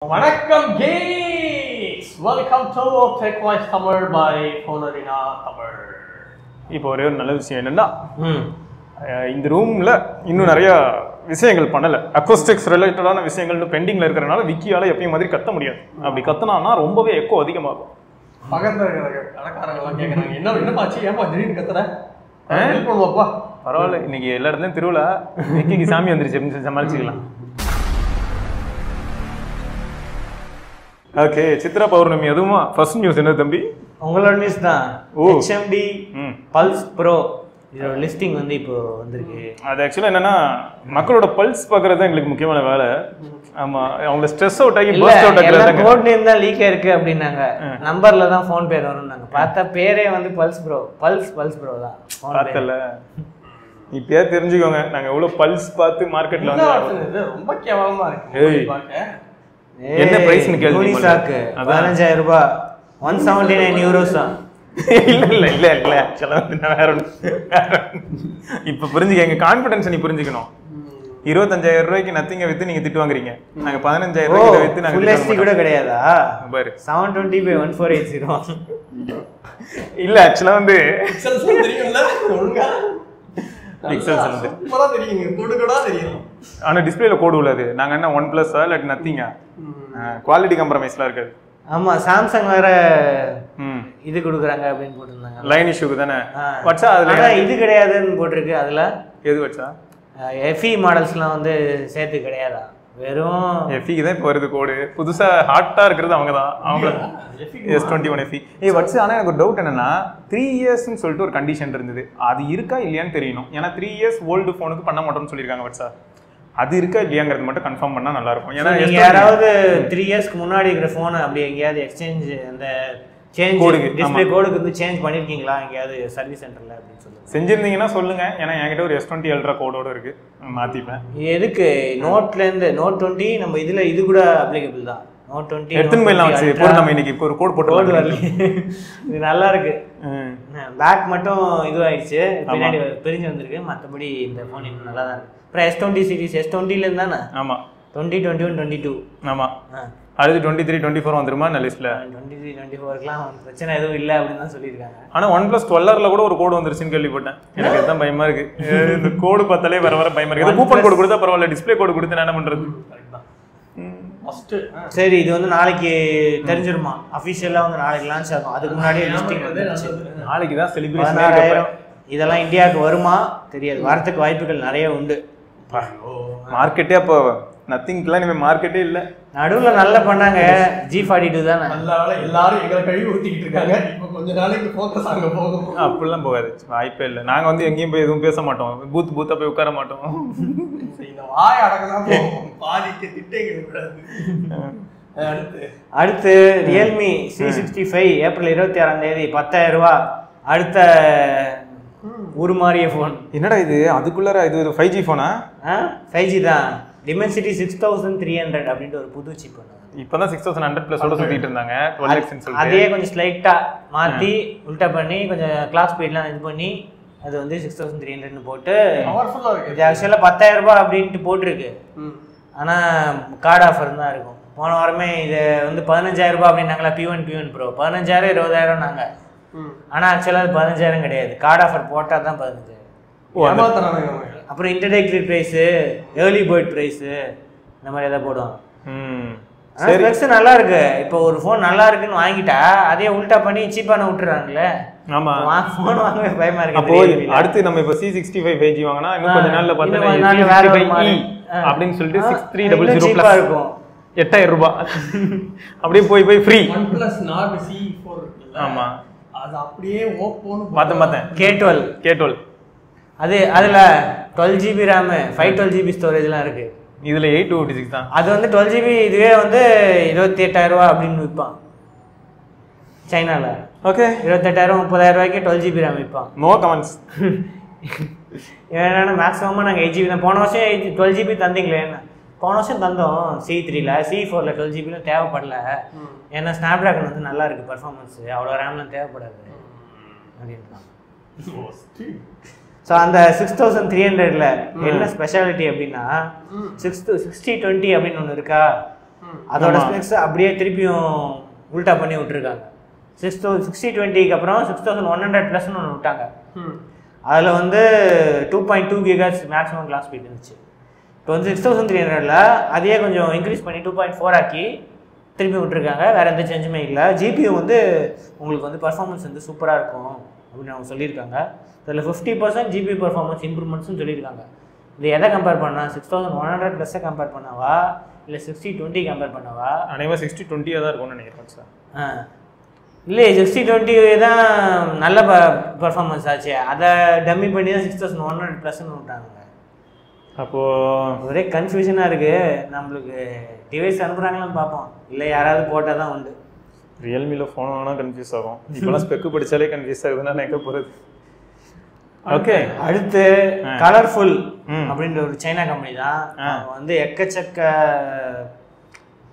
வணக்கம் guys, welcome to tech voice Tamil by ஃபோனரினா தமிழ். இப்போ ஒரே ஒரு நல்ல விஷயம் என்னன்னா, இந்த ரூம்ல இன்னும் நிறைய விஷயங்கள் பண்ணல. அக்கோஸ்டிக்ஸ் ரிலேட்டடான விஷயங்கள் இன்னும் பெண்டிங்ல இருக்கிறனால விக்கியால எப்பயும் மாதிரி கத்த முடியாது. அப்படி கத்தனா ரொம்பவே எக்கோ அதிகமாகும். பக்கத்துல இருக்கிற கடைக்காரங்களாம் கேட்குறாங்க, என்ன ஆச்சு, ஏன்பா திடீர்னு கத்துற, ஹெல்ப் பண்ணுவாப்பா. பரவாயில்ல, இன்னைக்கு எல்லா இடத்துலயும் திருவிழா, விக்கிக்கு சாமி வந்துருச்சு அப்படின்னு சொல்லி சமாளிச்சுக்கலாம். ஓகே, சித்ரா பௌர்ணமி அதுவுமா ஃபர்ஸ்ட் நியூஸ் என்ன தம்பி? உங்களோட நியூஸ் தான். HMD பல்ஸ் ப்ரோ இதோட லிஸ்டிங் வந்து இப்போ வந்திருக்கு. அது ஆக்சுவலாக என்னன்னா, மக்களோட பல்ஸ் பார்க்கறது தான் எங்களுக்கு முக்கியமான வேலை. ஆமா, அவங்க ஸ்ட்ரெஸ் அவுட் ஆகி பர்ஸ்ட் அவுட் ஆகுறாங்க. கோட் நேம் தான் லீக் ஆயிருக்கு அப்படின்னாங்க. நம்பர்ல தான் ஃபோன் பேர் வரும்னாங்க. பார்த்தா பேரே வந்து பல்ஸ் ப்ரோ, பல்ஸ் ப்ரோ தான். பார்த்தல, இப்பயே தெரிஞ்சுக்கோங்க நாங்க எவ்வளவு பல்ஸ் பார்த்து மார்க்கெட்ல வந்து ரொம்ப கேவலமா இருக்கு. என்ன பிரைஸ்னு கேள்வி சாக்கு 15,000 ரூபாய், 179 euros தான். இல்ல வேற இப்ப புரிஞ்சுக்க, எங்க கான்பிடன்ஸ் நீ புரிஞ்சுக்கணும். 25,000 ரூபாய்க்கு நத்திங்க வித்து நீங்க திட்டு வாங்குறீங்க. நாங்க 15,000 ரூபாய்க்கு வித்து நாங்க ஃபுல் HD கூட கிடையாதா? பாரு 720x1480. இல்ல ஆக்சுவலா வந்து பிக்சல்ஸ் தெரியும்ல, ஒழுங்கா பிக்சல்ஸ் வந்து சூப்பரா தெரியுங்க, கோடுகடா தெரியும். ஆனா டிஸ்ப்ளேல கோடு உள்ளது. நாங்க என்ன 1+ இல்ல நத்திங்க, குவாலிட்டி காம்ப்ரமைஸ்லாம் இருக்காது. ஆமா, சாம்சங் வேற இது கொடுக்குறாங்க அப்படின்னு போட்டிருந்தாங்க. லைன் இஷ்யூக்கு தானே வச்சா. அதுல இது கிடையாதுன்னு போட்டிருக்கு. அதுல எது வச்சா? FE மாடல்ஸ்லாம் வந்து சேர்த்து கிடையாதா? வெறும் FEக்கு தான் இப்போ வருது கோடு. புதுசா ஹாட்டா இருக்கிறது அவங்க தான். அவங்க S21 FE வச்சு. ஆனா எனக்கு ஒரு டவுட் என்னன்னா, 3 இயர்ஸ்ன்னு சொல்லிட்டு ஒரு கண்டிஷன் இருந்தது. அது இருக்கா இல்லையான்னு தெரியணும். ஏன்னா 3 இயர்ஸ் ஓல்டு ஃபோனுக்கு பண்ண மாட்டோம்னு சொல்லியிருக்காங்க. வட்சா அது இருக்கா இல்லையாங்கிறது மட்டும் கன்ஃபார்ம் பண்ணா நல்லா இருக்கும். ஏன்னா யாராவது 3 இயர்ஸ்க்கு முன்னாடி இருக்கிற ஃபோனை அப்படி எங்கேயாவது எக்ஸ்சேஞ்ச் அந்த சேஞ்ச் டிஸ்ப்ளே கோடுக்கு வந்து சேஞ்ச் பண்ணிருக்கீங்களா எங்கேயாவது சர்வீஸ் சென்டர்ல அப்படின்னு சொல்லுங்க. செஞ்சிருந்தீங்கன்னா சொல்லுங்க. ஏன்னா என்கிட்ட ஒரு S20 அல்ட்ரா கோடோட இருக்கு, மாத்திப்பேன். எதுக்கு நோட்ல இருந்து நோட் 20 நம்ம இதுல இது கூட அப்ளிகபிள் தான். நோட் 20 எடுத்துன்னு போயிடலாம். இப்போ நம்ம இன்னைக்கு இப்போ ஒரு கோட் போட்டு வரல. இது நல்லா இருக்கு. பேக் மட்டும் இதுவாயிடுச்சு, பின்னாடி பிரிஞ்சு வந்திருக்கு. மற்றபடி இந்த ஃபோன் இன்னும் நல்லா தான் இருக்கு. அப்புறம் S20 சீரிஸ் S20ல இருந்து தானே? ஆமா, 20, 21, 22. ஆமா, அடுத்து 23, 24 வந்துருமா இந்த லிஸ்ட்ல? 23, 24க்குலாம் பிரச்சனை எதுவும் இல்லை அப்படின்னு தான் சொல்லியிருக்காங்க. ஆனா OnePlus 12ல கூட ஒரு கோடு வந்துருச்சுன்னு கேள்விப்பட்டேன். எனக்கு இதுதான் பயமா இருக்கு. இந்த கோடு பார்த்தாலே வர பயமா இருக்கு. கூப்பன் கோடு கொடுத்தா பரவாயில்ல, டிஸ்பிளே கோடு கொடுத்து என்ன பண்றது? சரி, இது வந்து நாளைக்கு தெரிஞ்சிருமா? அஃபிஷியலா வந்து நாளைக்கு லான்ச் ஆகும். அதுக்கு முன்னாடியே லிஸ்டிங் வந்துருச்சு. நாளைக்கு தான் செலிப்ரேஷன். 16,000 இதெல்லாம் இந்தியாவுக்கு வருமா தெரியாது. வரதுக்கு வாய்ப்புகள் நிறைய உண்டு. மார்க்கெட்டே அப்போ நத்திங்லாம் இனிமேல் மார்க்கெட்டே இல்லை. நடுவில் நல்லா பண்ணாங்க. G42 தானே நல்ல வேலை, எல்லாரும் எங்களை கழுவி ஊற்றிக்கிட்டு இருக்காங்க. இப்போ கொஞ்ச நாளைக்கு ஃபோக்கஸ் அங்கே போகும். அப்படிலாம் போகாது, வாய்ப்பே இல்லை. நாங்கள் வந்து எங்கேயும் போய் எதுவும் பேச மாட்டோம். பூத்தா போய் உட்கார மாட்டோம். இந்த வாய் அடக்கலாம் போகும், பாதிக்கு திட்டைகள் கூடாது. அடுத்து ரியல்மி C65 ஏப்ரல் 26 10,000 ரூபாய். அடுத்த உருமாறிய ஃபோன். என்னடா இது? அதுக்குள்ளார இது 5G ஃபோனா? 5G தான். Dimensity 6300 அப்படின்ட்டு ஒரு புது சிப் பண்ணாங்க. இப்போதான் 6100 + ஓட சுத்திட்டு இருந்தாங்க. 12x சொல்லிட்டு அதே கொஞ்சம் ஸ்லைட்டா மாத்தி உல்டா பண்ணி கொஞ்சம் கிளாக் ஸ்பீட்லாம் இது பண்ணி அது வந்து 6300ன்னு போட்டு பவர்ஃபுல்லா இருக்கு. இது ஆக்சுவலாக 10,000 ரூபாய் அப்படின்ட்டு போட்டிருக்கு. ஆனா கார்டு ஆஃபர் தான் இருக்கும். போன வாரமே இது வந்து 15,000 ரூபாய் அப்படின்னாங்களா? P1 Pro 15,000 20,000 நாங்க. ஆனா ஆக்சுவலா அது 15,000 கிடையாது. கார்டு ஆஃபர் போட்டா தான் 15,000. அப்புறம் introductory price, early bird price, இந்த மாதிரி ஏதாவது போடுவாங்க. ஸ்பெக்ஸ் நல்லா இருக்கு. இப்போ ஒரு ஃபோன் நல்லா இருக்குன்னு வாங்கிட்டா அதே உல்டா பண்ணி சீப்பான விட்டுறாங்களே. ஆமா, ஃபோன் வாங்கவே பயமா இருக்கு. அப்போ அடுத்து நம்ம இப்போ C65 5G வாங்கினா இன்னும் கொஞ்ச நாள்ல பார்த்தா C65e அப்படின்னு சொல்லிட்டு 6300+ இருக்கும். 8,000 ரூபாய் அப்படியே போய் ஃப்ரீ. OnePlus Nord C4. ஆமா, அது அப்படியே ஓப்போன்னு பார்த்தேன். K12 அது அதுல 12GB RAM 512GB ஸ்டோரேஜ்லாம் இருக்கு. இதுல 826 தான். அது வந்து 12GB இதுவே வந்து 28,000 ரூபாய் அப்படின்னு விற்பான் சைனால. ஓகே, 28,000 30,000 ரூபாய்க்கு 12GB RAM விற்பான். No comments. ஏன்னா மேக்ஸிமமாக நாங்கள் 8GB தான். போன வருஷம் 12GB தந்தீங்களே. போன வருஷம் தந்தோம் C3ல. C4ல 12GBலாம் தேவைப்படல. ஏன்னா ஸ்னாப்டிராகன் வந்து நல்லா இருக்கு பர்ஃபார்மன்ஸ், அவ்வளோ ரேம்லாம் தேவைப்படாது அப்படின்றான். ஸோ அந்த 6300ல என்ன ஸ்பெஷாலிட்டி அப்படின்னா 6020 அப்படின்னு ஒன்று இருக்கா? அதோட ஸ்பெக்ஸ் அப்படியே திருப்பியும் உல்டா பண்ணி விட்டுருக்காங்க. 6020க்கு அப்புறம் 6100+ ஒன்று விட்டாங்க. அதில் வந்து 2.2 GHz மேக்ஸிமம் கிளாக் ஸ்பீட் இருந்துச்சு. இப்போ வந்து 6300ல் அதையே கொஞ்சம் இன்க்ரீஸ் பண்ணி 2.4 ஆக்கி திருப்பி விட்டுருக்காங்க. வேறு எந்த சேஞ்சுமே இல்லை. ஜிபியூ வந்து உங்களுக்கு வந்து பர்ஃபார்மன்ஸ் வந்து சூப்பராக இருக்கும் அப்படின்னு அவங்க சொல்லியிருக்காங்க. அதில் 50% ஜிபி பர்ஃபார்மன்ஸ் இம்ப்ரூவ்மெண்ட்ஸும் சொல்லியிருக்காங்க. இது எதை கம்பேர் பண்ணால் 6100+ கம்பேர் பண்ணவா இல்லை 6020 கம்பேர் பண்ணவா? அனைவரும் 6020 தான் இருக்கும்னு நினைக்கிறேன் சார். இல்லை 6020 தான் நல்ல பர்ஃபார்மன்ஸ் ஆச்சு. அதை டம்மி பண்ணி தான் 6100+ன்னு விட்டாங்க. அப்போது ஒரே கன்ஃபியூஷனாக இருக்குது. நம்மளுக்கு டிவைஸ் அனுப்புகிறாங்களான்னு பார்ப்போம், இல்லை யாராவது போட்டால் தான் உண்டு. ரியல்மியில் ஃபோன் வாங்கினா கன்ஃபியூஸ் ஆகும். இப்போலாம் ஸ்பெக்கு படித்தாலே கன்ஃபியூஸ் ஆகுதுன்னா நான் எங்கே போகிறது? ஓகே, அடுத்து கலர்ஃபுல் அப்படின்ற ஒரு சைனா கம்பெனி தான். அவங்க வந்து எக்கச்சக்க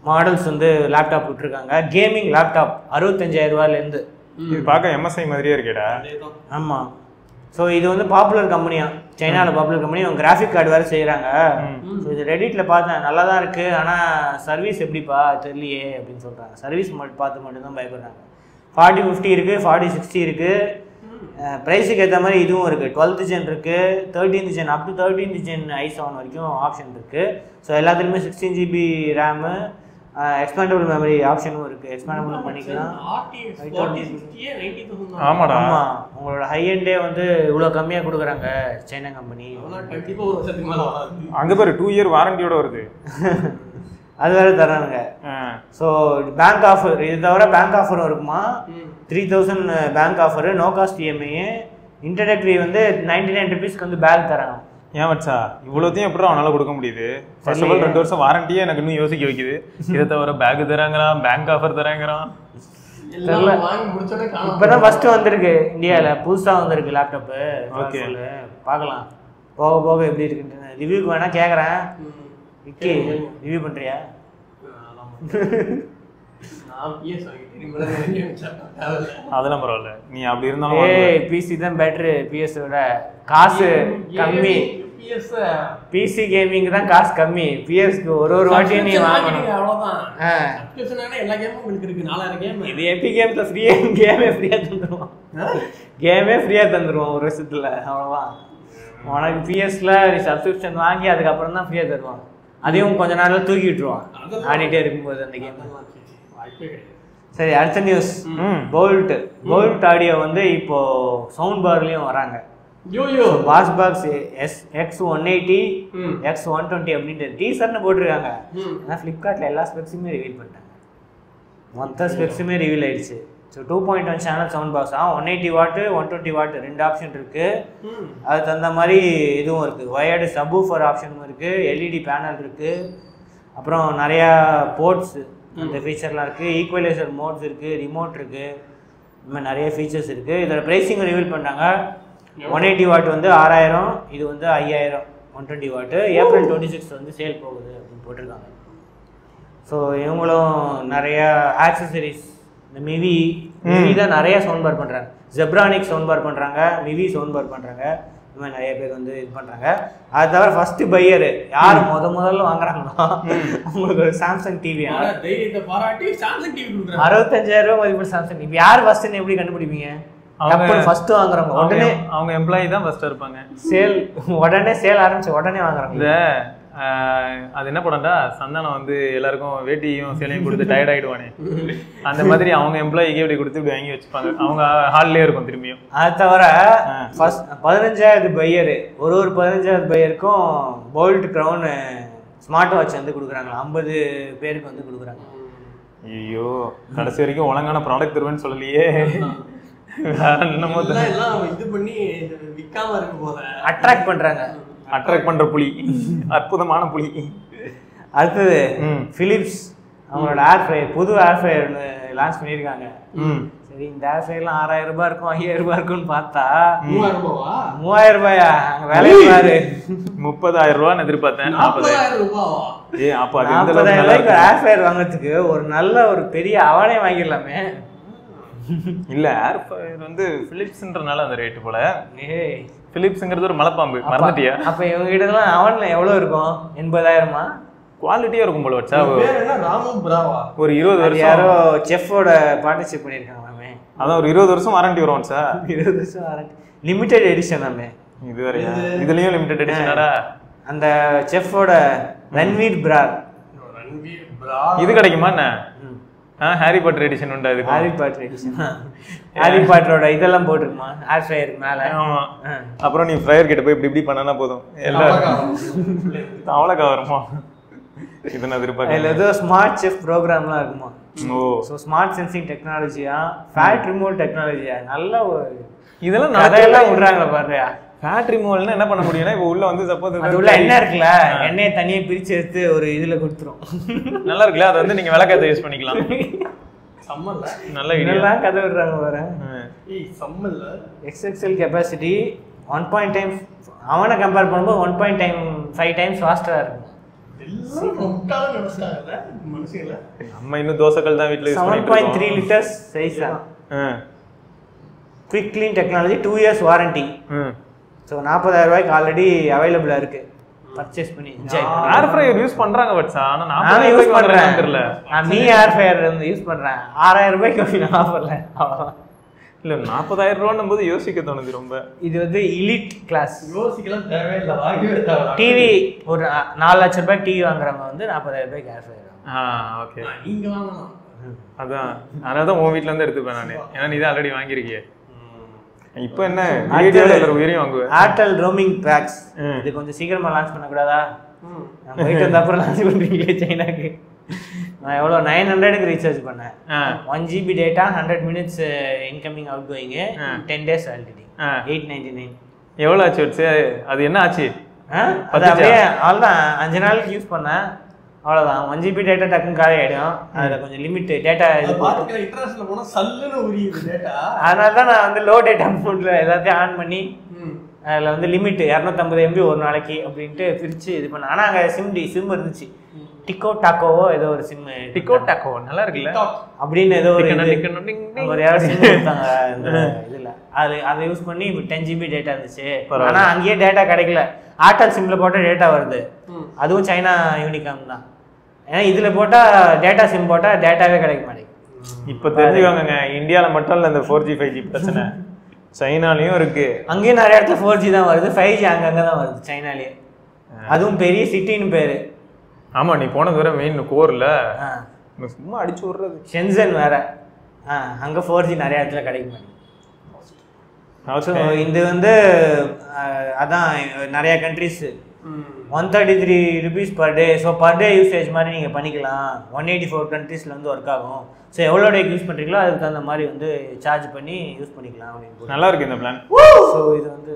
மாடல்ஸ் வந்து லேப்டாப் விட்டுருக்காங்க. கேமிங் லேப்டாப் 65,000 ரூபாயிலேருந்து. இது பார்க்க எம்எஸ்ஐ மாதிரியே இருக்கேடா. ஆமாம். ஸோ இது வந்து பாப்புலர் கம்பெனியா, சைனாவில் பாப்புலர் கம்பெனி. அவங்க கிராஃபிக் கார்டு வேறு செய்கிறாங்க. ஸோ இது ரெடிட்டில் பார்த்தேன், நல்லா தான் இருக்குது. ஆனால் சர்வீஸ் எப்படிப்பா தெரியலையே அப்படின்னு சொல்கிறாங்க. சர்வீஸ் பார்த்து மட்டும்தான் பயப்படுறாங்க. 4050 இருக்குது, 4060 இருக்குது. ப்ரைஸுக்கு ஏற்ற மாதிரி இதுவும் இருக்குது. 12th ஜென் இருக்குது, 13th gen up to 13th gen i7 வரைக்கும் ஆப்ஷன் இருக்குது. ஸோ எல்லாத்துலேயுமே 16 GB ரேமு, எக்ஸ்பேண்டபிள் மெமரி ஆப்ஷனும் இருக்குது. எக்ஸ்பேண்டபிளும் பண்ணிக்கலாம். ஆமாடா. ஆமாம், உங்களோட ஹை எண்டே வந்து இவ்வளோ கம்மியாக கொடுக்குறாங்க சைனா கம்பெனி. அங்கே பேர் 2 இயர் வாரண்டியோட வருது. அது வேறு தரானுங்க. ஸோ பேங்க் ஆஃபர், இது தவிர பேங்க் ஆஃபரும் இருக்குமா. 3000 bank offer, no cost EMI. Internet வந்து 99 ருபீஸ்க்கு வந்து பேக் தராங்க. ஏன் வச்சா இவ்வளோத்தையும் எப்படி அவனால் கொடுக்க முடியுது? ஃபர்ஸ்ட் ஆஃப் ஆல் 2 வருஷம் வாரண்டியே எனக்கு இன்னும் யோசிக்க வைக்குது. இதை தவிர பேக் தராங்கிறான், பேங்க் ஆஃபர் தராங்கிறான். இப்போதான் ஃபர்ஸ்ட் வந்திருக்கு இந்தியாவில், புதுசாக வந்திருக்கு லேப்டாப்பு. ஓகே, பார்க்கலாம் போக போக எப்படி இருக்குன்னு. ரிவ்யூக்கு வேணா கேட்குறேன். விக்கி, ரிவ்யூ பண்ணுறியா? அதெல்லாம் பரவாயில்ல, நீ அப்படி இருந்தாலும் பிசி தான் பெட்ரு. பிஎஸோட காசு கம்மி. பிசி கேமிங் தான் காசு கம்மி. பிஎஸ்க்கு ஒரு வாட்டியும் நீ வாங்கணும். இது எப்பி கேம்ல ஃப்ரீயா கேமே ஃப்ரீயா தந்துருவோம். கேமே ஃப்ரீயா தந்துருவோம் ஒரு வருஷத்துல, அவ்வளோதான். உனக்கு பிஎஸ்ல சப்ஸ்கிரிப்ஷன் வாங்கி அதுக்கப்புறம் தான் ஃப்ரீயா தருவான். அதையும் கொஞ்ச நாள்ல தூக்கி விட்டுருவான் ஆடிட்டே இருக்கும்போது அந்த கேம். சரி, அடுத்த நியூஸ். போல்ட் ஆடியோ வந்து இப்போ சவுண்ட் பார்லயும் வராங்க. பாஸ் பாக்ஸ் X180 X120 அப்படின்ட்டு டீசர்னு போட்டிருக்காங்க. ஆனால் ஃப்ளிப்கார்ட்டில் எல்லா ஸ்பெக்ஸுமே ரிவீல் பண்ணிட்டாங்க. மொத்த ஸ்பெக்ஸுமே ரிவீல் ஆயிடுச்சு. ஸோ 2.1 சேனல் சவுண்ட் பாக்ஸ் 180 வாட்டு 120 வாட்டு 2 ஆப்ஷன் இருக்குது. அதுக்கு தகுந்த மாதிரி இதுவும் இருக்குது. வயர்டு சப்வூஃபர் ஆப்ஷனும் இருக்குது. எல்இடி பேனல் இருக்குது. அப்புறம் நிறையா போர்ட்ஸ் அந்த ஃபீச்சர்லாம் இருக்குது. ஈக்குவலைசர் மோட்ஸ் இருக்குது, ரிமோட் இருக்குது. இந்த மாதிரி நிறைய ஃபீச்சர்ஸ் இருக்குது. இதோட ப்ரைஸிங் ரிவீல் பண்ணாங்க. 180 வாட் வந்து 6000, இது வந்து 5000. 120 வாட்டு ஏப்ரல் 26 வந்து சேல் போகுது அப்படின்னு போட்டிருக்காங்க. ஸோ இவங்களும் நிறையா ஆக்சசரிஸ், இந்த மிவி தான் நிறைய சவுண்ட் பார் பண்ணுறாங்க. ஜெப்ரானிக் சவுண்ட் பார் பண்ணுறாங்க, மிவி சவுண்ட் பார் பண்ணுறாங்க. இந்த மாதிரி நிறைய பேர் வந்து இது பண்ணுறாங்க. அது தவிர ஃபஸ்ட்டு பையரு யார் முதல்ல வாங்குறாங்களோ அவங்களுக்கு ஒரு சாம்சங் டிவி. 65,000 ரூபா மதிப்பு சாம்சங் டிவி. யார் ஃபஸ்ட்டுன்னு எப்படி கண்டுபிடிப்பீங்க? ஃபர்ஸ்ட் வாங்குறவங்க உடனே அவங்க எம்ப்ளாயி தான் ஃபர்ஸ்ட் இருப்பாங்க. சேல் உடனே சேல் ஆரம்பிச்சு உடனே வாங்குறாங்க. அது என்ன படம்டா, சந்தானம் வந்து எல்லாருக்கும் வேட்டியும் சேலையும் கொடுத்து டயர்ட் ஆயிடுவானே, அந்த மாதிரி அவங்க எம்ப்ளாயிக்கு இப்படி கொடுத்து இப்படி வாங்கி வச்சுப்பாங்க. அவங்க ஹால்லே இருக்கும் திரும்பியும். அது தவிர 15,000 பையரு, ஒரு 15,000 பையருக்கும் போல்ட் க்ரௌன் ஸ்மார்ட் வாட்ச் வந்து கொடுக்குறாங்க. 50 பேருக்கு வந்து கொடுக்குறாங்க. ஐயோ, கடைசி வரைக்கும் ஒழுங்கான ப்ராடக்ட் தருவேன்னு சொல்லலையே. அட்ராக்ட் பண்றாங்க. அட்ராக்ட் பண்ற புலி, அற்புதமான புலி. அடுத்தது பிலிப்ஸ் அவங்களோட ஏர் ஃப்ரையர், புது ஏர் ஃப்ரையர் லான்ச் பண்ணியிருக்காங்க. சரி, இந்த ஏர் ஃப்ரையர்லாம் 6000 ரூபாய் இருக்கும், 5000 ரூபாய் இருக்கும்னு பார்த்தா 3000 ரூபாயா? வேலையை பாரு. 30,000 ரூபான்னு எதிர்பார்த்தேன். 40,000 ரூபாய்க்கு ஏர் ஃப்ரையர் வாங்குறதுக்கு ஒரு நல்ல ஒரு பெரிய அவனே வாங்கிடலாமே. இல்ல, ஏர் ஃப்ரையர் வந்து பிலிப்ஸ்ன்றனால அந்த ரேட் போல. பிலிப்ஸ்ங்கிறது ஒரு மலைப்பாம்பு, மறந்துட்டியா? அப்ப இவங்க கிட்டலாம் அவன்ல எவ்வளவு இருக்கும்? 80,000மா? குவாலிட்டியா இருக்கும் போல வச்சா பேர் என்ன ராமு பிராவா ஒரு 20 வருஷம் யாரோ செஃப்போட பார்ட்னர்ஷிப் பண்ணியிருக்காங்களாமே. அதான் ஒரு 20 வருஷம் வாரண்டி வரும் சார். 20 வருஷம் வாரண்டி, லிமிடெட் எடிஷனாமே. இது வேறயா? இதுலயும் லிமிடெட் எடிஷனாடா? அந்த செஃப்போட ரன்வீர் பிரார். ரன்வீர் பிரா இது கிடைக்குமா என்ன? ஹாரி பாட்டர் எடிஷன் உண்டா? இது ஹாரி பாட்டர் எடிஷன். ஹாரி பாட்டரோட இதெல்லாம் போட்டுருக்குமா ஏர் ஃப்ரையர் மேல. ஆமா. அப்புறம் நீ ஃப்ரையர் கிட்ட போய் இப்படி இப்படி பண்ணனா போதும் எல்லாம் அவ்வளோக்கா வருமா? இது நான் எதிர்பார்க்கல. இதுல ஏதோ ஸ்மார்ட் செஃப் ப்ரோக்ராம்லாம் இருக்குமா? ஓ, ஸோ ஸ்மார்ட் சென்சிங் டெக்னாலஜியா, ஃபேட் ரிமூவல் டெக்னாலஜியா, நல்ல ஒரு இதெல்லாம் கதையெல்லாம் விடுறாங்களா பாருயா. ஃபேட் ரிமூவல்னா என்ன பண்ண முடியும்னா இப்போ உள்ள வந்து சப்போஸ் அது உள்ள என்ன இருக்குல்ல, எண்ணெயை தனியா பிரிச்சு எடுத்து ஒரு இதுல கொடுத்துரும். நல்லா இருக்குல்ல, அதை வந்து நீங்க விளக்கத்தை யூஸ் பண்ணிக்கலாம். சம்மல்ல நல்ல ஐடியா. இதெல்லாம் கதை விடுறாங்க பாரு. ஏய் சம்மல்ல எக்ஸ்எக்ஸ்எல் கெப்பாசிட்டி 1.5 டைம்ஸ், அவனை கம்பேர் பண்ணும்போது 1.5 டைம்ஸ் ஃபாஸ்டரா இருக்கும். எல்லாம் முட்டாள நினைச்சாங்கல்ல மனுஷங்கள. நம்ம இன்னும் தோசைகள் தான் வீட்ல யூஸ் பண்ணிட்டு 7.3 லிட்டர்ஸ் சைஸா. Quick clean technology, 2 years warranty. So 40,000 ரூபாய்க்கு ஆல்ரெடி அவைலபிளா இருக்கு. பர்ச்சேஸ் பண்ணி என்ஜாய் பண்ணி. ஏர் ஃப்ரையர் யூஸ் பண்றாங்க வச்சா, ஆனா நான் யூஸ் பண்றேன் தெரியல. நான் மீ ஏர் ஃப்ரையர் வந்து யூஸ் பண்றேன். 6,000 ரூபாய்க்கு ஆஃபர்ல. இல்ல 40,000 ரூபாய் போது யோசிக்க தோணுது ரொம்ப. இது வந்து எலிட் கிளாஸ். யோசிக்கலாம் தேவையில்லை, வாங்கவே தேவை. டிவி ஒரு 4 லட்சம் ரூபாய்க்கு டிவி வாங்குறவங்க வந்து 40,000 ரூபாய்க்கு ஏர் ஃப்ரையர். ஓகே, நீங்க வாங்கலாம். அதான் அதனால தான் உன் வீட்ல இருந்து எடுத்துப்பேன் நானு. ஏன்னா நீ தான் ஆல்ரெடி வாங்கியிருக்கியே. இப்போ என்ன உயிரையும் வாங்குவேன். ஏர்டெல் ரோமிங் பேக்ஸ் இது கொஞ்சம் சீக்கிரமா லான்ச் பண்ணக்கூடாதா? நான் போயிட்டு வந்த அப்புறம் லான்ச் பண்ணுறீங்களே சைனாக்கு. நான் எவ்வளோ 900க்கு ரீசார்ஜ் பண்ணேன். 1 GB data, 100 minutes incoming out going, 10 days validity, 899. எவ்வளோ ஆச்சு வச்சு? அது என்ன ஆச்சு? அது அப்படியே அவ்வளோதான், 5 நாளைக்கு யூஸ் பண்ணேன், அவ்வளோதான். 1 GB டேட்டா டக்குன்னு காலி ஆகிடும். அதில் கொஞ்சம் லிமிட் டேட்டா இது பார்த்துக்கிற இன்டர்நேஷனல் போனால் சல்லுன்னு உரியுது டேட்டா. அதனால தான் நான் வந்து லோ டேட்டா மோட்ல எல்லாத்தையும் ஆன் பண்ணி அதில் வந்து லிமிட் 250 MB ஒரு நாளைக்கு அப்படின்ட்டு பிரித்து இது பண்ணேன். ஆனால் அங்கே சிம் இருந்துச்சு, டிக்கோ டாக்கோவோ ஏதோ ஒரு சிம். டிக்கோ டாக்கோ நல்லா இருக்குல்ல அப்படின்னு ஏதோ ஒரு யாராவது சிம் கொடுத்தாங்க இந்த இதில். அதை யூஸ் பண்ணி இப்போ 10 GB டேட்டா இருந்துச்சு. ஆனால் அங்கேயே டேட்டா கிடைக்கல. ஏர்டெல் சிம்மில் போட்டால் டேட்டா வருது, அதுவும் சைனா யூனிகாம் தான். ஏன்னா இதில் போட்டால் டேட்டா சிம் போட்டால் டேட்டாவே கிடைக்க மாட்டேங்குது. இப்போ தெரிஞ்சுக்கோங்க, இந்தியாவில் மட்டும் இல்லை இந்த 4G 5G பிரச்சனை, சைனாலையும் இருக்கு. அங்கேயும் நிறைய இடத்துல 4G தான் வருது, 5G அங்கங்கே தான் வருது சைனாலேயே. அதுவும் பெரிய சிட்டின்னு பேர். ஆமாம், நீ போனது வர மெயின் கோரில் சும்மா அடிச்சு விட்றது. ஷென்சன் வேற, அங்கே 4G நிறைய இடத்துல கிடைக்க மாட்டேங்குது. ஸோ இது வந்து அதான் நிறைய countries 133 rupees per day. So per day usage மாதிரி நீங்கள் பண்ணிக்கலாம். 184 கண்ட்ரீஸில் வந்து ஒர்க் ஆகும். ஸோ எவ்வளோ டேக்கு யூஸ் பண்ணுறீங்களோ அதுக்கு தகுந்த மாதிரி வந்து சார்ஜ் பண்ணி யூஸ் பண்ணிக்கலாம் அப்படின்னு. நல்லா இருக்கு இந்த பிளான். ஸோ இது வந்து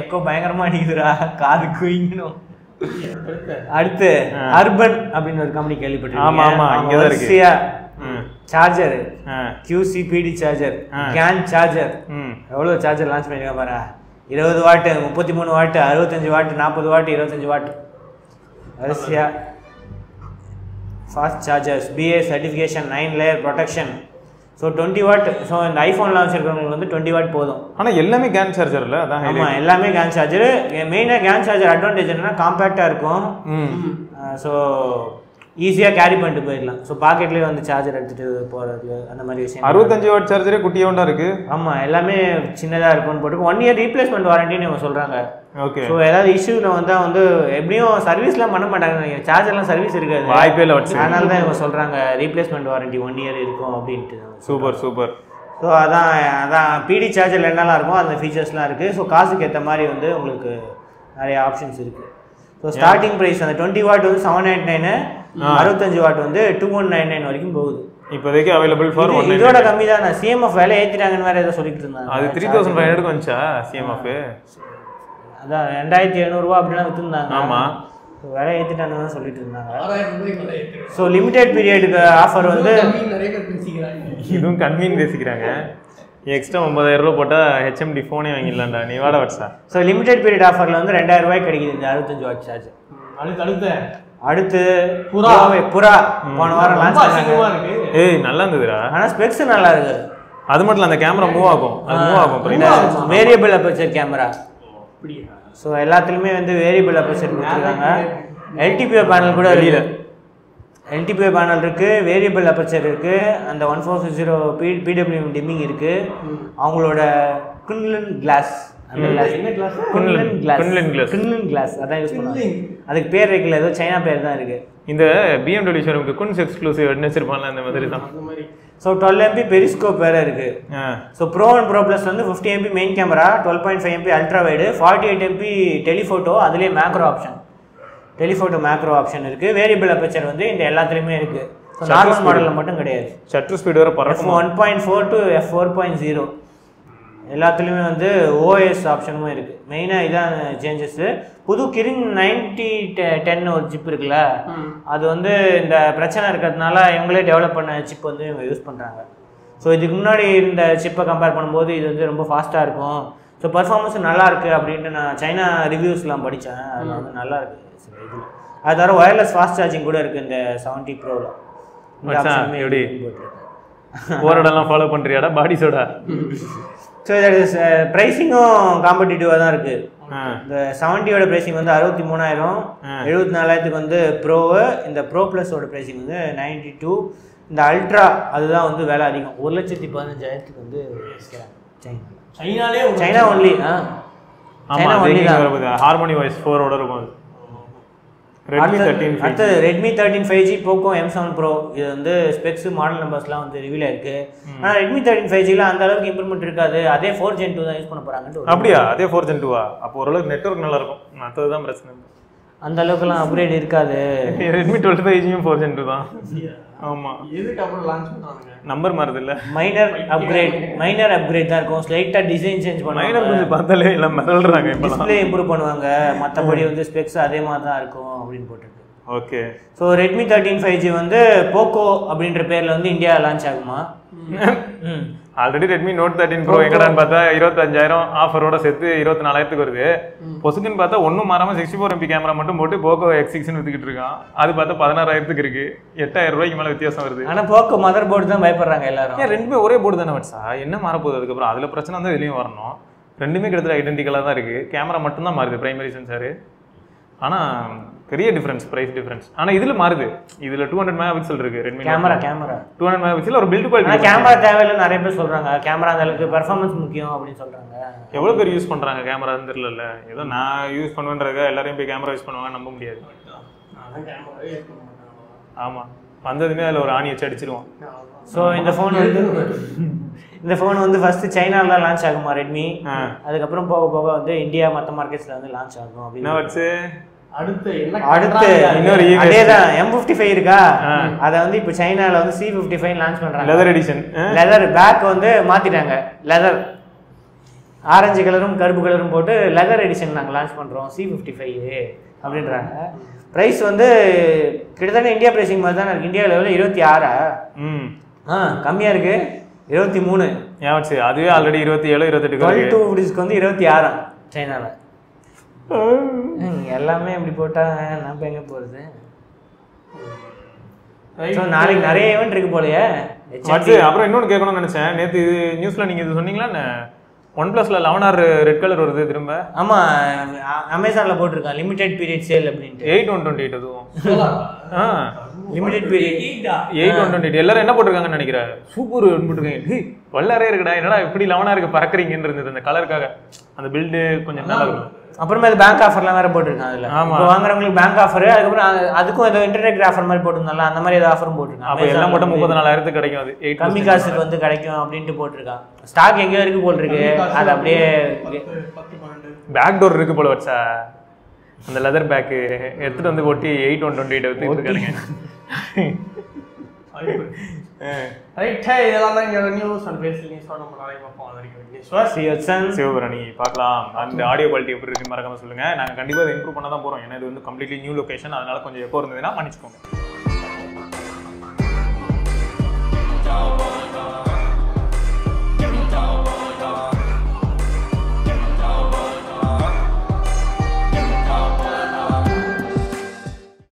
எக்கோ பயங்கரமாக அடிக்குதுடா, காது குயிங்கணும். அடுத்து அர்பன் அப்படின்னு ஒரு கம்பெனி கேள்விப்பட்டிருக்கீங்க? ஆமா ஆமா, இங்க தான் இருக்கு. Charger, QCPD charger, GaN charger, எவ்வளோ சார்ஜர் லான்ச் பண்ணிருக்காங்க பாரு. 20 watt, 33 watt, 65 watt, 40 watt, 25 watt வரிசையா. Fast chargers, BA certification, 9 layer protection. So 20 watt. So இந்த ஐஃபோன்லாம் வச்சுருக்கவங்களுக்கு வந்து 20 வாட் போதும். ஆனால் எல்லாமே கேன் சார்ஜர் இல்லை? அதான் ஆமாம், எல்லாமே கேன் சார்ஜரு. மெயினாக கேன் சார்ஜர் அட்வான்டேஜ் என்னன்னா காம்பேக்டாக இருக்கும். ஸோ ஈஸியாக கேரி பண்ணிட்டு போயிடலாம். ஸோ பாக்கெட்லேயே வந்து சார்ஜர் எடுத்துகிட்டு போகிறது அந்த மாதிரி விஷயம். 65 வாட் சார்ஜரே குட்டியோண்டா இருக்குது. ஆமாம், எல்லாமே சின்னதாக இருக்கும்னு போட்டு 1 year ரீப்ளேஸ்மெண்ட் வாரண்டின்னு அவங்க சொல்கிறாங்க. ஓகே. ஸோ ஏதாவது இஷ்யூவில் வந்தால் வந்து எப்படியும் சர்வீஸ்லாம் பண்ண மாட்டாங்க, சார்ஜர்லாம் சர்வீஸ் இருக்காது, வாய்ப்பே இல்லை வச்சு. அதனால தான் இவங்க சொல்கிறாங்க ரீப்ளேஸ்மெண்ட் வாரண்டி 1 year இருக்கும் அப்படின்ட்டு. Super super. ஸோ அதான் பிடி சார்ஜரில் என்னெல்லாம் இருக்கும் அந்த ஃபீச்சர்ஸ்லாம் இருக்குது. ஸோ காசுக்கு ஏற்ற மாதிரி வந்து உங்களுக்கு நிறைய ஆப்ஷன்ஸ் இருக்குது. ஸோ ஸ்டார்டிங் ப்ரைஸ் அந்த 20 வாட் வந்து 799, 65 வாட் வந்து 2199 வரைக்கும் போகுது இப்போதைக்கு அவைலபிள் ஃபார். இதோட கம்மி தான். CMF வேலை ஏற்றிட்டாங்கன்னு வேறு ஏதோ சொல்லிட்டு இருந்தாங்க. அது 3500 வந்துச்சா CMF? அதான் 2700 ரூபா அப்படிலாம் விற்றுருந்தாங்க. ஆமாம், வேலை ஏற்றிட்டாங்கன்னு சொல்லிட்டு இருந்தாங்க. 6000 ரூபாய்க்கு. ஸோ லிமிடெட் பீரியடுக்கு ஆஃபர் வந்து நிறைய பேர் பேசிக்கிறாங்க. இதுவும் கன்வீன் பேசிக்கிறாங்க. எக்ஸ்ட்ரா 90,000 ரூபா போட்டால் HMD ஃபோனே வாங்கிடலாம்டா, நீ வாட வச்சா. ஸோ லிமிடெட் பீரியட் ஆஃபரில் வந்து 2000 ரூபாய்க்கு கிடைக்குது இந்த 65 வாட் சார்ஜ். அடுத்து புறா போன வாரம் லான்ச் பண்ணாங்க. ஏய் நல்லா இருந்ததுடா, ஆனால் ஸ்பெக்ஸ் நல்லா இருக்கு. அது மட்டும் இல்லை, அந்த கேமரா மூவ் ஆகும். அது மூவ் ஆகும். Variable aperture camera. ஸோ எல்லாத்துலேயுமே வந்து வேரியபிள் அப்பர்ச்சர் கொடுத்துருக்காங்க. LTPO பேனல் கூட வெளியில் எல்டிபிஐ பேனல் இருக்குது, வேரியபிள் அப்பர்ச்சர் இருக்குது, அந்த 1460 PWM டிம்மிங் இருக்குது, அவங்களோட குன்லின் கிளாஸ் கிளாஸ் அதான் யூஸ் பண்ணுவாங்க. அதுக்கு பேர் வைக்கல, ஏதோ சைனா பேர் தான் இருக்குது. இந்த BMW ஷோரூமுக்கு குன்ஸ் எக்ஸ்க்ளூசிவ் வச்சிருப்பாங்க அந்த மாதிரி தான். ஸோ 12 MP பெரிஸ்கோப் வேறு இருக்குது. So bro and bro plus வந்து 50 MP main camera, 12.5 MP ultra wide, 48 MP telephoto, அதுலேயே டெலிஃபோட்டோ மேக்ரோ ஆப்ஷன் இருக்குது. வேரியபிள் அப்பர்ச்சர் வந்து இந்த எல்லாத்துலேயுமே இருக்குது. ஸோ நார்மல் மாடலில் மட்டும் கிடையாது. ஷட்டர் ஸ்பீடு வர பறக்கும். F1.4 to F4.0 எல்லாத்துலேயுமே வந்து OS ஆப்ஷனும் இருக்குது. மெயினாக இதான் சேஞ்சஸ்ஸு. புது கிரின் 9010 ஒரு சிப் இருக்குல்ல, அது வந்து இந்த பிரச்சனை இருக்கிறதுனால இவங்களே டெவலப் பண்ண சிப் வந்து இவங்க யூஸ் பண்ணுறாங்க. ஸோ இதுக்கு முன்னாடி இந்த சிப்பை கம்பேர் பண்ணும்போது இது வந்து ரொம்ப ஃபாஸ்ட்டாக இருக்கும். ஸோ பர்ஃபார்மன்ஸும் நல்லாயிருக்கு அப்படின்ட்டு நான் சைனா ரிவ்யூஸ்லாம் படித்தேன். அது வந்து நல்லாயிருக்கு. இதில் அது தவிர ஒயர்லெஸ் ஃபாஸ்ட் சார்ஜிங் கூட இருக்குது இந்த 70 ப்ரோவில். எப்படி போராடெல்லாம் ஃபாலோ பண்ணுறியாடா பாடிஸோட? ஸோ இதோட ப்ரைஸிங்கும் காம்படிட்டிவாக தான் இருக்குது. இந்த 70யோட ப்ரைஸிங் வந்து 63,000, 74,000க்கு வந்து ப்ரோவு. இந்த ப்ரோ ப்ளஸோட ப்ரைஸிங் வந்து 92. இந்த அல்ட்ரா அதுதான் வந்து விலை அதிகம், 1,15,000க்கு வந்து சைனா ஒன்லி. சைனா ஒன்லி தான். ஹார்மோனி வாய்ஸ் 4 இருக்கும். அடுத்து Redmi 13 5G Poco M7 Pro. இது வந்து ஸ்பெக்ஸ் மாடல் நம்பர்ஸ்லாம் வந்து ரிவீல் ஆயிருக்கு. ஆனால் ரெட்மி 13 5Gலாம் அந்த அளவுக்கு இம்ப்ரூவ்மெண்ட் இருக்காது. அதே 4 Gen 2 தான் யூஸ் பண்ண போகிறாங்க. அப்படியா? அதே 4 Gen 2வா? அப்போ ஓரளவுக்கு நெட்வொர்க் நல்லா இருக்கும். மற்றது தான் பிரச்சனை. அந்த அளவுக்குலாம் அப்கிரேட் இருக்காது. ரெட்மி 12 5Gயும் 4 Gen 2 தான். ஆமாம். எதுக்கு அப்புறம் லான்ச் பண்ணுவாங்க? நம்பர் மாறுது இல்லை, மைனர் அப்கிரேட் தான் இருக்கும். ஸ்லைட்டாக டிசைன் சேஞ்ச் பண்ணுவாங்க. மைனர் கொஞ்சம் பார்த்தாலே எல்லாம் மிரள்றாங்க. இப்போ டிஸ்ப்ளே இம்ப்ரூவ் பண்ணுவாங்க, மற்றபடி வந்து ஸ்பெக்ஸ் அதே மாதிரி தான் இருக்கும் அப்படின்னு போட்டிருக்கு. ஓகே. ஸோ ரெட்மி 13 5G வந்து போக்கோ அப்படின்ற பேரில் வந்து இந்தியா லான்ச் ஆகுமா? ஆல்ரெடி ரெட்மி நோட் 13 ப்ரோ எங்கடான்னு பார்த்தா 25,000 ஆஃபரோட சேர்த்து 24,000க்கு வருது. பொசுக்குன்னு பார்த்தா ஒன்றும் மாறாமல் 64 MP கேமரா மட்டும் போட்டு போக்கோ X6ன்னு வித்துக்கிட்டு இருக்கான். அது பார்த்தா 16,000க்கு இருக்கு. 8,000 ரூபாய்க்கு மேலே வித்தியாசம் வருது. ஆனால் போக்கோ மதர் போர்டு தான் பயப்படுறாங்க எல்லாரும். ஏன் ரெண்டுமே ஒரே போர்டு தானே வச்சா என்ன மாறப்போகுது? அதுக்கப்புறம் அதில் பிரச்சனை வந்து இதுலேயும் வரணும். ரெண்டுமே கிட்டத்தட்ட ஐடென்டிக்கலாக தான் இருக்குது. கேமரா மட்டும்தான் மாறுது, பிரைமரி சென்சாரு. ஆனால் பெரிய டிஃபரன்ஸ், ப்ரைஸ் டிஃபரன்ஸ். ஆனால் இதில் மாறுது. இதில் 200 MP இருக்கு ரெட்மி கேமரா 200 MP ஒரு பில்ட் குவாலிட்டி. கேமரா தேவையில்லை நிறைய பேர் சொல்கிறாங்க. கேமரா அந்த அளவுக்கு பெர்ஃபார்மன்ஸ் முக்கியம் அப்படின்னு சொல்கிறாங்க. எவ்வளோ பேர் யூஸ் பண்ணுறாங்க கேமரான்னு தெரியல. ஏதோ நான் யூஸ் பண்ணுவேன்றதுக்காக எல்லாரையும் போய் கேமரா யூஸ் பண்ணுவாங்க நம்ப முடியாது. ஆமாம், வந்ததுமே அதில் ஒரு ஆணி வச்சு அடிச்சிருவோம். ஸோ இந்த ஃபோன் வந்து ஃபர்ஸ்ட் சைனாவில் லான்ச் ஆகுமா ரெட்மி. அதுக்கப்புறம் போக போக வந்து இந்தியா மற்ற மார்க்கெட்ஸில் வந்து லான்ச் ஆகும் அப்படின்னு வச்சு. அடுத்து இன்னொரு அதேதான் M55 இருக்கா, அதை வந்து இப்போ சைனாவில் வந்து C55 லான்ச் பண்ணுறாங்க. Leather edition. லெதர் பேக் வந்து மாற்றிட்டாங்க. லெதர் ஆரஞ்சு கலரும் கருப்பு கலரும் போட்டு லெதர் எடிஷன் நாங்கள் லான்ச் பண்ணுறோம் C55 அப்படின்றாங்க. ப்ரைஸ் வந்து கிட்டத்தட்ட இந்தியா ப்ரைஸிங் மாதிரி தான் இருக்குது. இந்தியா லெவலில் 26. கம்மியாக இருக்குது 23. ஏன் அதுவே ஆல்ரெடி 27 28 12 rupeesக்கு வந்து 26 சைனாவில். எல்லாமே இப்படி போட்டால் நம்ம எங்கே போகிறது? ஸோ நாளைக்கு நிறைய ஈவெண்ட் இருக்கு போலையே. அப்புறம் இன்னொன்று கேட்கணும்னு நினச்சேன். நேற்று இது நியூஸில் நீங்கள் இது சொன்னீங்களா? OnePlusல 11R ரெட் கலர் வருது திரும்ப. ஆமாம், அமேசானில் போட்டிருக்கான் லிமிடெட் பீரியட் சேல் அப்படின்ட்டு. 8128 அதுவும் லிமிடெட் பீரியட் 8128 எல்லாரும் என்ன போட்டிருக்காங்கன்னு நினைக்கிறேன். சூப்பர் போட்டிருக்காங்க. வல்லாரே இருக்குடா, என்னடா இப்படி 11R பறக்குறீங்கன்னு இருந்தது. அந்த கலருக்காக அந்த பில்டு கொஞ்சம் நல்லா இருக்கும். அப்புறமே அது பேங்க் ஆஃபர்லாம் வேற போட்டிருக்காங்க. அதில் இப்போ வாங்குறவங்களுக்கு பேங்க் ஆஃபர், அதுக்கப்புறம் அதுக்கும் ஏதோ இன்டர்நெட் ஆஃபர் மாதிரி போட்டிருந்தால அந்த மாதிரி ஏதோ ஆஃபரும் போட்டிருக்காங்க. அப்போ எல்லாம் மட்டும் 34,000 கிடைக்கும். அது கம்மி காசுக்கு வந்து கிடைக்கும் அப்படின்ட்டு போட்டிருக்கான். ஸ்டாக் எங்கேயோ இருக்கு போல் இருக்கு. அது அப்படியே பேக் டோர் இருக்கு போல வச்சா அந்த லெதர் பேக்கு எடுத்துட்டு வந்து போட்டி 8128 வித்துருக்காங்க. இதெல்லாம் தான் இங்கே நியூஸ் அண்ட் பேசிக் நியூஸோட நம்ம நாளைக்கு பார்ப்போம். அது வரைக்கும் சிவபுரணி பார்க்கலாம். அந்த ஆடியோ குவாலிட்டி எப்படி இருக்குன்னு மறக்காம சொல்லுங்க. நாங்கள் கண்டிப்பாக அதை இம்ப்ரூவ் பண்ண தான் போகிறோம். ஏன்னா இது வந்து கம்ப்ளீட்லி நியூ லொகேஷன், அதனால கொஞ்சம் எப்போ இருந்ததுன்னா மன்னிச்சுக்கோங்க.